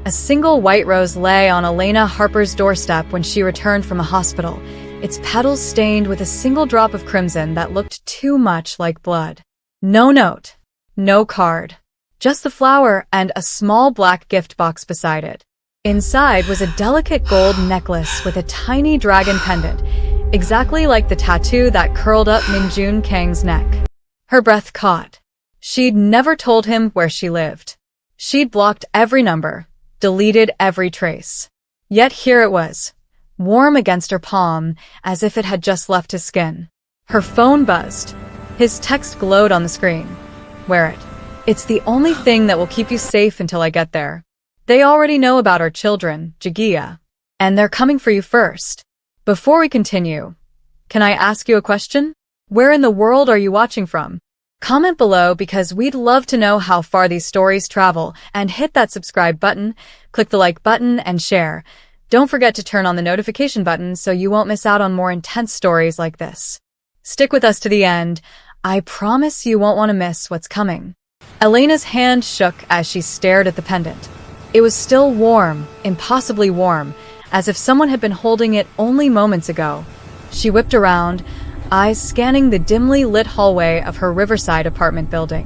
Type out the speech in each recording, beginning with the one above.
A single white rose lay on Elena Harper's doorstep when she returned from a hospital, its petals stained with a single drop of crimson that looked too much like blood. No note, no card, just the flower and a small black gift box beside it. Inside was a delicate gold necklace with a tiny dragon pendant, exactly like the tattoo that curled up Minjun Kang's neck. Her breath caught. She'd never told him where she lived. She'd blocked every number, deleted every trace. Yet here it was, warm against her palm, as if it had just left his skin. Her phone buzzed. His text glowed on the screen. Wear it. It's the only thing that will keep you safe until I get there. They already know about our children, Jagia. And they're coming for you first. Before we continue, can I ask you a question? Where in the world are you watching from? Comment below because we'd love to know how far these stories travel, and hit that subscribe button, click the like button, and share. Don't forget to turn on the notification button so you won't miss out on more intense stories like this. Stick with us to the end. I promise you won't want to miss what's coming. Elena's hand shook as she stared at the pendant. It was still warm, impossibly warm, as if someone had been holding it only moments ago. She whipped around, eyes scanning the dimly lit hallway of her Riverside apartment building.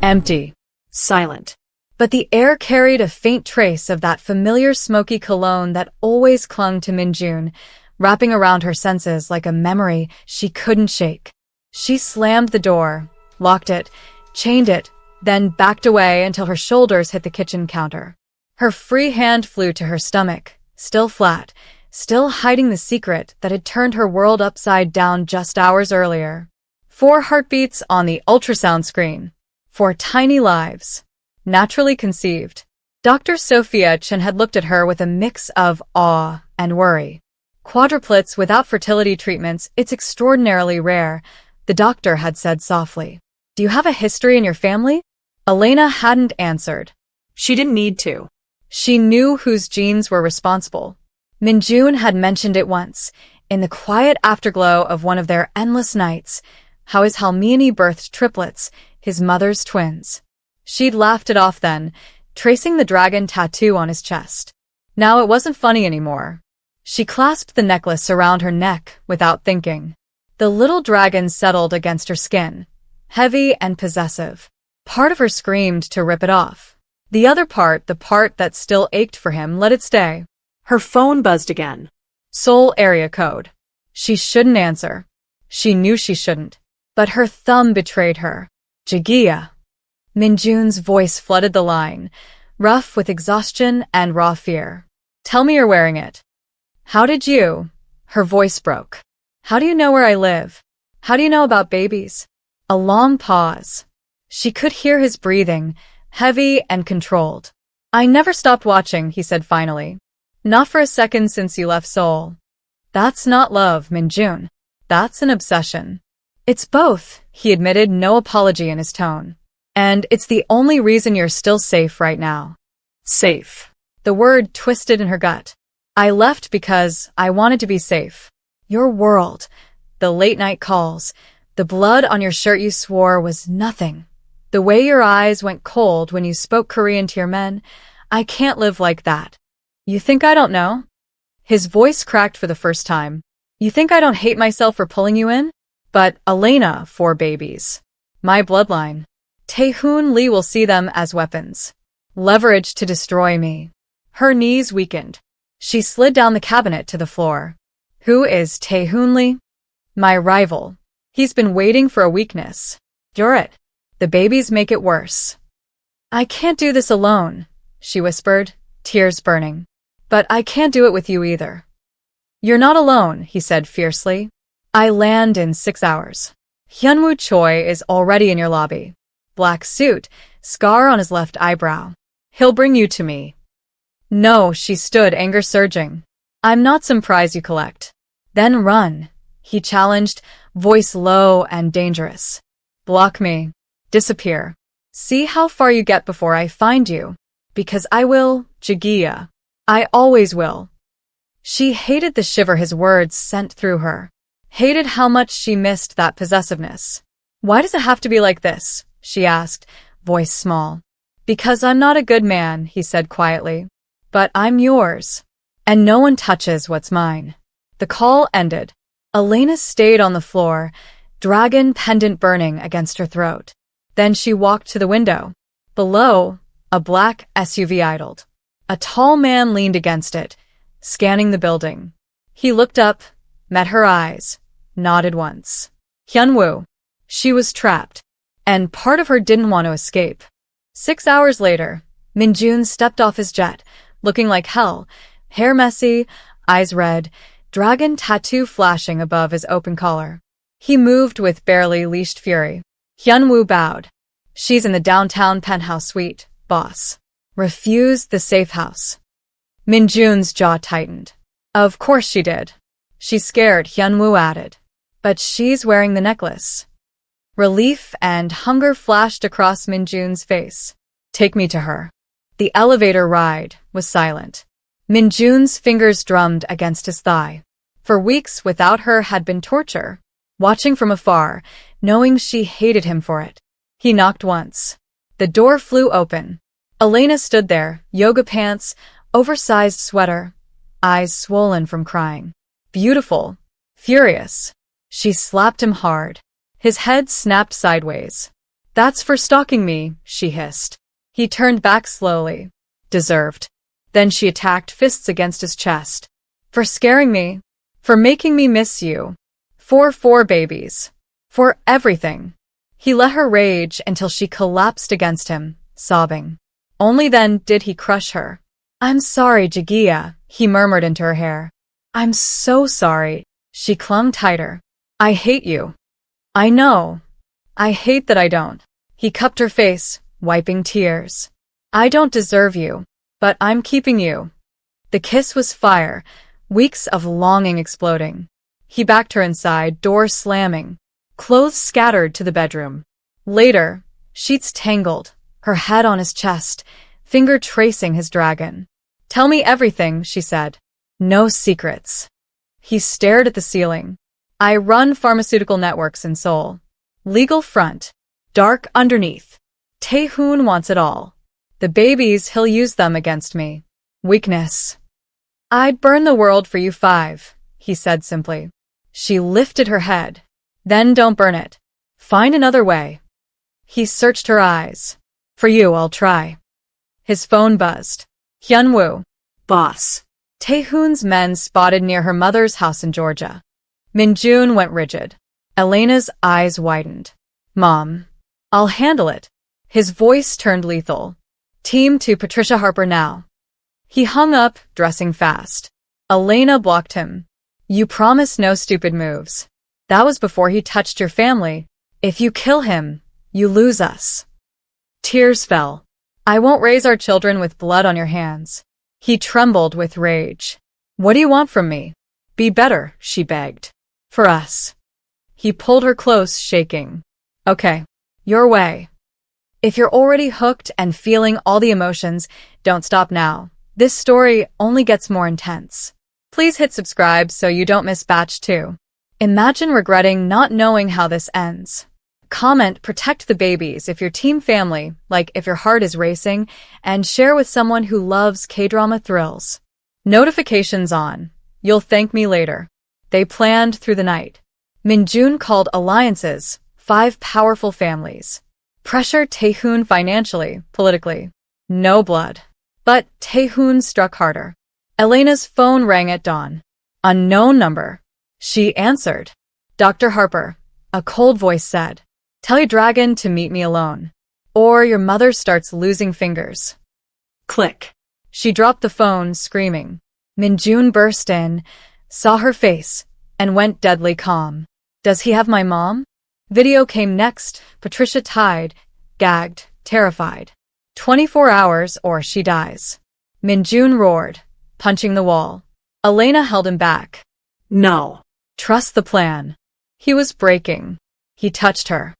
Empty. Silent. But the air carried a faint trace of that familiar smoky cologne that always clung to Minjun, wrapping around her senses like a memory she couldn't shake. She slammed the door, locked it, chained it, then backed away until her shoulders hit the kitchen counter. Her free hand flew to her stomach, still flat, still hiding the secret that had turned her world upside down just hours earlier. 4 heartbeats on the ultrasound screen. 4 tiny lives. Naturally conceived. Dr. Sophia Chen had looked at her with a mix of awe and worry. Quadruplets without fertility treatments, it's extraordinarily rare, the doctor had said softly. Do you have a history in your family? Elena hadn't answered. She didn't need to. She knew whose genes were responsible. Minjun had mentioned it once, in the quiet afterglow of one of their endless nights, how his Halmiani birthed triplets, his mother's twins. She'd laughed it off then, tracing the dragon tattoo on his chest. Now it wasn't funny anymore. She clasped the necklace around her neck without thinking. The little dragon settled against her skin, heavy and possessive. Part of her screamed to rip it off. The other part, the part that still ached for him, let it stay. Her phone buzzed again. Seoul area code. She shouldn't answer. She knew she shouldn't. But her thumb betrayed her. Jagia. Minjun's voice flooded the line, rough with exhaustion and raw fear. Tell me you're wearing it. How did you? Her voice broke. How do you know where I live? How do you know about babies? A long pause. She could hear his breathing, heavy and controlled. I never stopped watching, he said finally. Not for a second since you left Seoul. That's not love, Minjun. That's an obsession. It's both, he admitted, no apology in his tone. And it's the only reason you're still safe right now. Safe. The word twisted in her gut. I left because I wanted to be safe. Your world, the late-night calls, the blood on your shirt you swore was nothing. The way your eyes went cold when you spoke Korean to your men, I can't live like that. You think I don't know? His voice cracked for the first time. You think I don't hate myself for pulling you in? But Elena, 4 babies. My bloodline. Taehoon Lee will see them as weapons. Leverage to destroy me. Her knees weakened. She slid down the cabinet to the floor. Who is Taehoon Lee? My rival. He's been waiting for a weakness. You're it. The babies make it worse. I can't do this alone, she whispered, tears burning. But I can't do it with you either. You're not alone, he said fiercely. I land in 6 hours. Hyunwoo Choi is already in your lobby. Black suit, scar on his left eyebrow. He'll bring you to me. No, she stood, anger surging. I'm not some prize you collect. Then run, he challenged, voice low and dangerous. Block me. Disappear. See how far you get before I find you. Because I will, Jagia. I always will. She hated the shiver his words sent through her. Hated how much she missed that possessiveness. Why does it have to be like this? She asked, voice small. Because I'm not a good man, he said quietly. But I'm yours. And no one touches what's mine. The call ended. Elena stayed on the floor, dragon pendant burning against her throat. Then she walked to the window. Below, a black SUV idled. A tall man leaned against it, scanning the building. He looked up, met her eyes, nodded once. Hyunwoo. She was trapped, and part of her didn't want to escape. 6 hours later, Minjun stepped off his jet, looking like hell, hair messy, eyes red, dragon tattoo flashing above his open collar. He moved with barely leashed fury. Hyunwoo bowed. She's in the downtown penthouse suite, boss. Refused the safe house. Minjun's jaw tightened. Of course she did. She's scared, Hyunwoo added. But she's wearing the necklace. Relief and hunger flashed across Minjun's face. Take me to her. The elevator ride was silent. Minjun's fingers drummed against his thigh. For weeks without her had been torture. Watching from afar, knowing she hated him for it. He knocked once. The door flew open. Elena stood there, yoga pants, oversized sweater, eyes swollen from crying. Beautiful. Furious. She slapped him hard. His head snapped sideways. That's for stalking me, she hissed. He turned back slowly. Deserved. Then she attacked, fists against his chest. For scaring me. For making me miss you. For 4 babies. For everything. He let her rage until she collapsed against him, sobbing. Only then did he crush her. I'm sorry, Jagia, he murmured into her hair. I'm so sorry. She clung tighter. I hate you. I know. I hate that I don't. He cupped her face, wiping tears. I don't deserve you, but I'm keeping you. The kiss was fire, weeks of longing exploding. He backed her inside, door slamming. Clothes scattered to the bedroom. Later, sheets tangled, her head on his chest, finger tracing his dragon. Tell me everything, she said. No secrets. He stared at the ceiling. I run pharmaceutical networks in Seoul. Legal front. Dark underneath. Taehoon wants it all. The babies, he'll use them against me. Weakness. I'd burn the world for you 5, he said simply. She lifted her head. Then don't burn it. Find another way. He searched her eyes. For you, I'll try. His phone buzzed. Hyunwoo. Boss. Taehoon's men spotted near her mother's house in Georgia. Minjun went rigid. Elena's eyes widened. Mom. I'll handle it. His voice turned lethal. Team to Patricia Harper now. He hung up, dressing fast. Elena blocked him. You promised no stupid moves. That was before he touched your family. If you kill him, you lose us. Tears fell. I won't raise our children with blood on your hands. He trembled with rage. What do you want from me? Be better, she begged. For us. He pulled her close, shaking. Okay, your way. If you're already hooked and feeling all the emotions, don't stop now. This story only gets more intense. Please hit subscribe so you don't miss batch 2. Imagine regretting not knowing how this ends. Comment protect the babies if you're team family, like if your heart is racing, and share with someone who loves K-drama thrills. Notifications on. You'll thank me later. They planned through the night. Minjun called alliances, 5 powerful families. Pressure Taehoon financially, politically. No blood. But Taehoon struck harder. Elena's phone rang at dawn. Unknown number. She answered. Dr. Harper, a cold voice said. Tell your dragon to meet me alone. Or your mother starts losing fingers. Click. She dropped the phone, screaming. Minjun burst in, saw her face, and went deadly calm. Does he have my mom? Video came next, Patricia tied, gagged, terrified. 24 hours or she dies. Minjun roared, punching the wall. Elena held him back. No. Trust the plan. He was breaking. He touched her.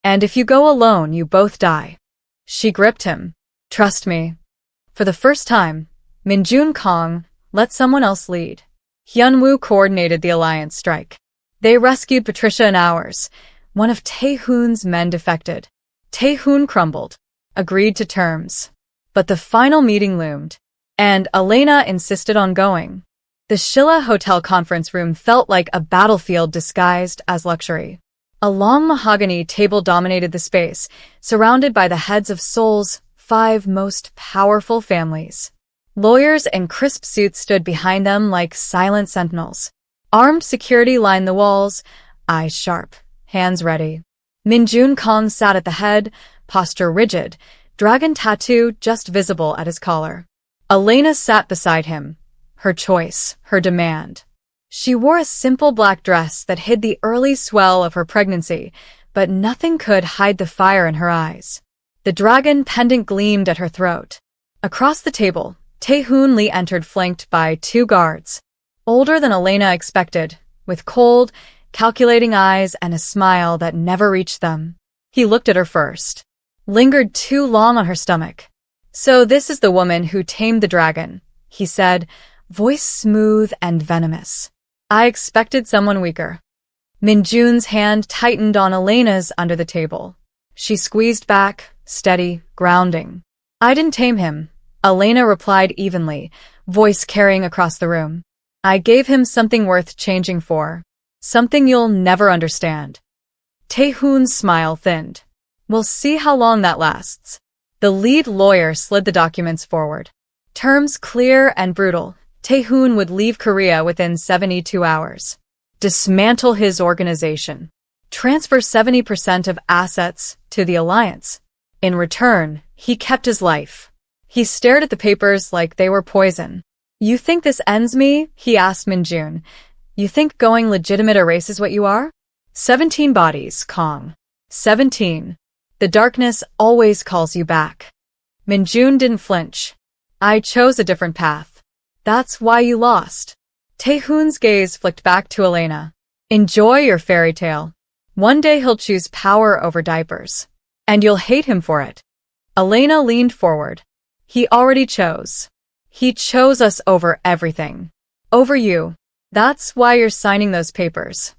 And if you go alone, you both die. She gripped him. Trust me. For the first time, Minjun Kong let someone else lead. Hyunwoo coordinated the alliance strike. They rescued Patricia in hours. One of Taehoon's men defected. Taehoon crumbled, agreed to terms. But the final meeting loomed. And Elena insisted on going. The Shilla Hotel conference room felt like a battlefield disguised as luxury. A long mahogany table dominated the space, surrounded by the heads of Seoul's 5 most powerful families. Lawyers in crisp suits stood behind them like silent sentinels. Armed security lined the walls, eyes sharp, hands ready. Minjun Kong sat at the head, posture rigid, dragon tattoo just visible at his collar. Elena sat beside him, her choice, her demand. She wore a simple black dress that hid the early swell of her pregnancy, but nothing could hide the fire in her eyes. The dragon pendant gleamed at her throat. Across the table, Tae-hoon Lee entered flanked by 2 guards, older than Elena expected, with cold, calculating eyes and a smile that never reached them. He looked at her first, lingered too long on her stomach. "So this is the woman who tamed the dragon," he said, voice smooth and venomous. "I expected someone weaker." Minjun's hand tightened on Elena's under the table. She squeezed back, steady, grounding. "I didn't tame him," Elena replied evenly, voice carrying across the room. "I gave him something worth changing for. Something you'll never understand." Tae-hoon's smile thinned. "We'll see how long that lasts." The lead lawyer slid the documents forward. Terms clear and brutal. Tae-hoon would leave Korea within 72 hours. Dismantle his organization. Transfer 70% of assets to the alliance. In return, he kept his life. He stared at the papers like they were poison. "You think this ends me?" he asked Minjun. "You think going legitimate erases what you are?" 17 bodies, Kong. 17. The darkness always calls you back. Minjun didn't flinch. "I chose a different path. That's why you lost." Tae-hoon's gaze flicked back to Elena. "Enjoy your fairy tale. One day he'll choose power over diapers. And you'll hate him for it." Elena leaned forward. "He already chose. He chose us over everything. Over you. That's why you're signing those papers."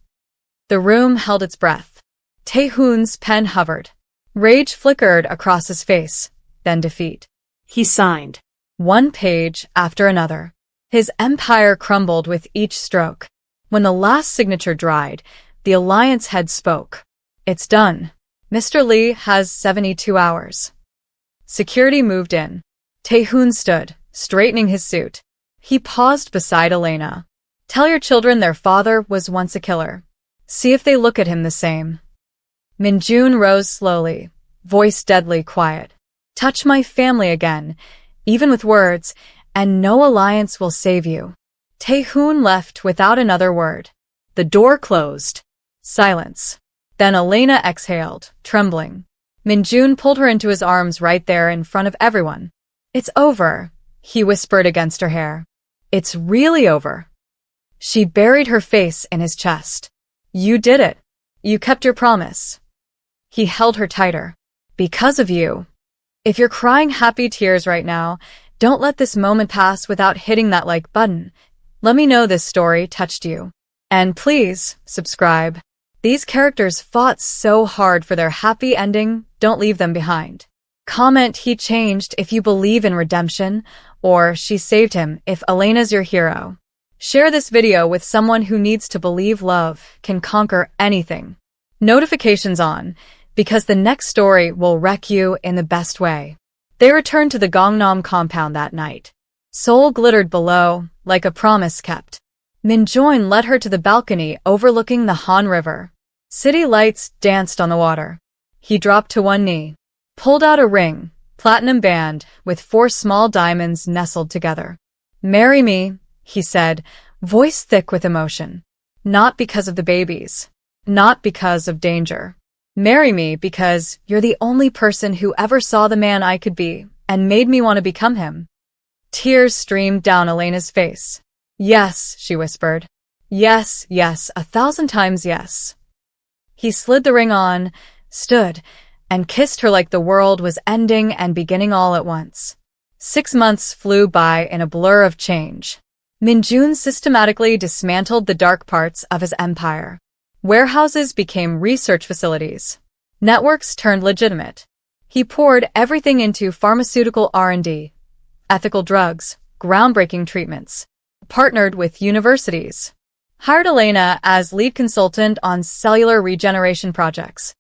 The room held its breath. Tae-hoon's pen hovered. Rage flickered across his face, then defeat. He signed. One page after another. His empire crumbled with each stroke. When the last signature dried, the alliance head spoke. "It's done. Mr. Lee has 72 hours." Security moved in. Tae-hoon stood, straightening his suit. He paused beside Elena. "Tell your children their father was once a killer. See if they look at him the same." Minjun rose slowly, voice deadly quiet. "Touch my family again, even with words, and no alliance will save you." Tae-hoon left without another word. The door closed. Silence. Then Elena exhaled, trembling. Minjun pulled her into his arms right there in front of everyone. "It's over," he whispered against her hair. "It's really over." She buried her face in his chest. "You did it. You kept your promise." He held her tighter. "Because of you. If you're crying happy tears right now, don't let this moment pass without hitting that like button. Let me know this story touched you. And please, subscribe. These characters fought so hard for their happy ending, don't leave them behind. Comment he changed if you believe in redemption, or she saved him if Elena's your hero. Share this video with someone who needs to believe love can conquer anything. Notifications on, because the next story will wreck you in the best way. They returned to the Gangnam compound that night. Seoul glittered below, like a promise kept. Minjun led her to the balcony overlooking the Han River. City lights danced on the water. He dropped to one knee, pulled out a ring, platinum band, with 4 small diamonds nestled together. "Marry me," he said, voice thick with emotion. "Not because of the babies. Not because of danger. Marry me because you're the only person who ever saw the man I could be and made me want to become him." Tears streamed down Elena's face. "Yes," she whispered. "Yes, yes, 1,000 times yes." He slid the ring on, stood, and kissed her like the world was ending and beginning all at once. 6 months flew by in a blur of change. Minjun systematically dismantled the dark parts of his empire. Warehouses became research facilities. Networks turned legitimate. He poured everything into pharmaceutical R&D, ethical drugs, groundbreaking treatments. Partnered with universities. Hired Elena as lead consultant on cellular regeneration projects.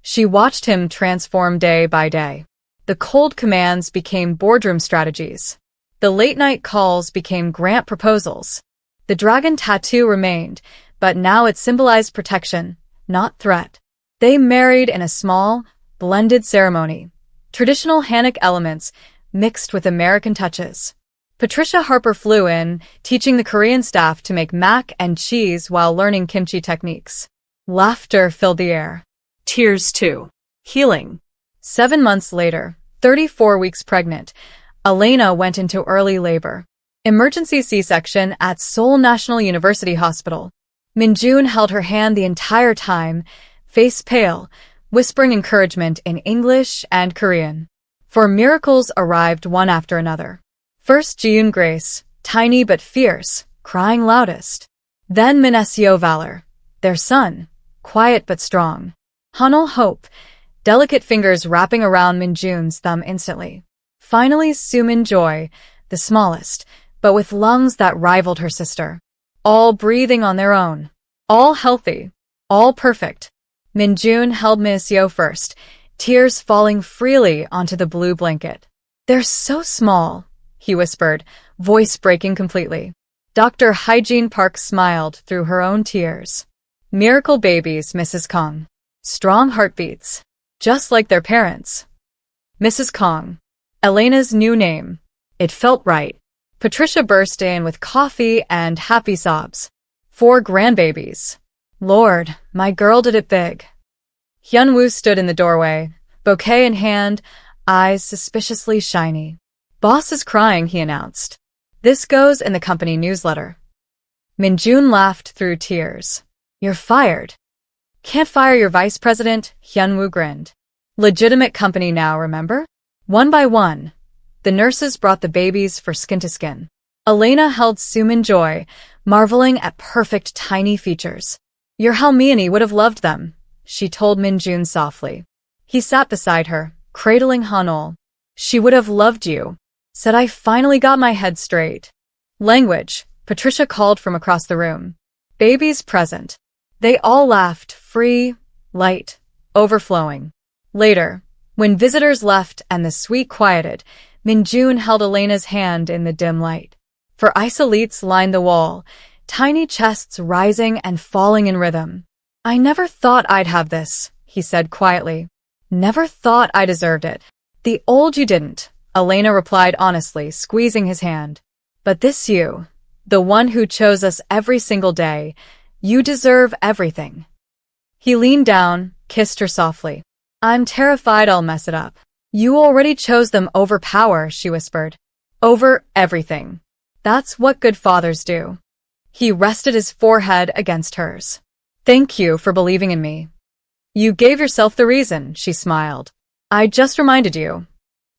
She watched him transform day by day. The cold commands became boardroom strategies. The late-night calls became grant proposals. The dragon tattoo remained, but now it symbolized protection, not threat. They married in a small, blended ceremony. Traditional Hanok elements mixed with American touches. Patricia Harper flew in, teaching the Korean staff to make mac and cheese while learning kimchi techniques. Laughter filled the air. Tears too. Healing. 7 months later, 34 weeks pregnant, Elena went into early labor. Emergency C-section at Seoul National University Hospital. Minjun held her hand the entire time, face pale, whispering encouragement in English and Korean. For miracles arrived one after another. First Jiyoon Grace, tiny but fierce, crying loudest. Then Minesio Valor, their son, quiet but strong. Hanul Hope, delicate fingers wrapping around Minjun's thumb instantly. Finally Sumin Joy, the smallest, but with lungs that rivaled her sister. All breathing on their own. All healthy. All perfect. Minjun held Minesio first, tears falling freely onto the blue blanket. They're so small, he whispered, voice breaking completely. Dr. Hyejin Park smiled through her own tears. Miracle babies, Mrs. Kong. Strong heartbeats. Just like their parents. Mrs. Kong. Elena's new name. It felt right. Patricia burst in with coffee and happy sobs. 4 grandbabies. Lord, my girl did it big. Hyunwoo stood in the doorway, bouquet in hand, eyes suspiciously shiny. Boss is crying, he announced. This goes in the company newsletter. Minjun laughed through tears. You're fired. Can't fire your vice president, Hyunwoo grinned. Legitimate company now, remember? One by one, the nurses brought the babies for skin-to-skin. Elena held Sumin Joy, marveling at perfect tiny features. Your Halmione would have loved them, she told Minjun softly. He sat beside her, cradling Hanul. She would have loved you. Said I finally got my head straight. Language, Patricia called from across the room. Babies present. They all laughed, free, light, overflowing. Later, when visitors left and the suite quieted, Minjun held Elena's hand in the dim light. For isolites lined the wall, tiny chests rising and falling in rhythm. I never thought I'd have this, he said quietly. Never thought I deserved it. The old you didn't, Elena replied honestly, squeezing his hand. But this you, the one who chose us every single day, you deserve everything. He leaned down, kissed her softly. I'm terrified I'll mess it up. You already chose them over power, she whispered. Over everything. That's what good fathers do. He rested his forehead against hers. Thank you for believing in me. You gave yourself the reason, she smiled. I just reminded you.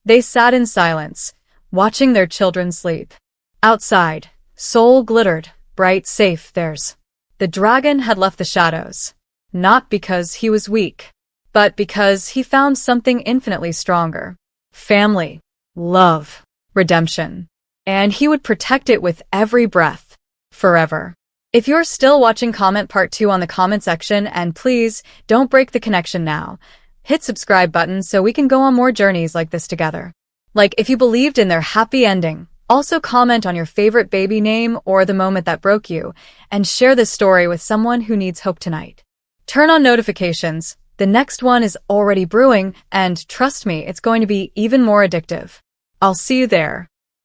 They sat in silence, watching their children sleep. Outside, Seoul glittered, bright, safe, theirs. The dragon had left the shadows. Not because he was weak, but because he found something infinitely stronger. Family, love, redemption. And he would protect it with every breath. Forever. If you're still watching, comment part 2 on the comment section, and please, don't break the connection now. Hit subscribe button so we can go on more journeys like this together. Like if you believed in their happy ending. Also comment on your favorite baby name or the moment that broke you, and share this story with someone who needs hope tonight. Turn on notifications. The next one is already brewing, and trust me, it's going to be even more addictive. I'll see you there.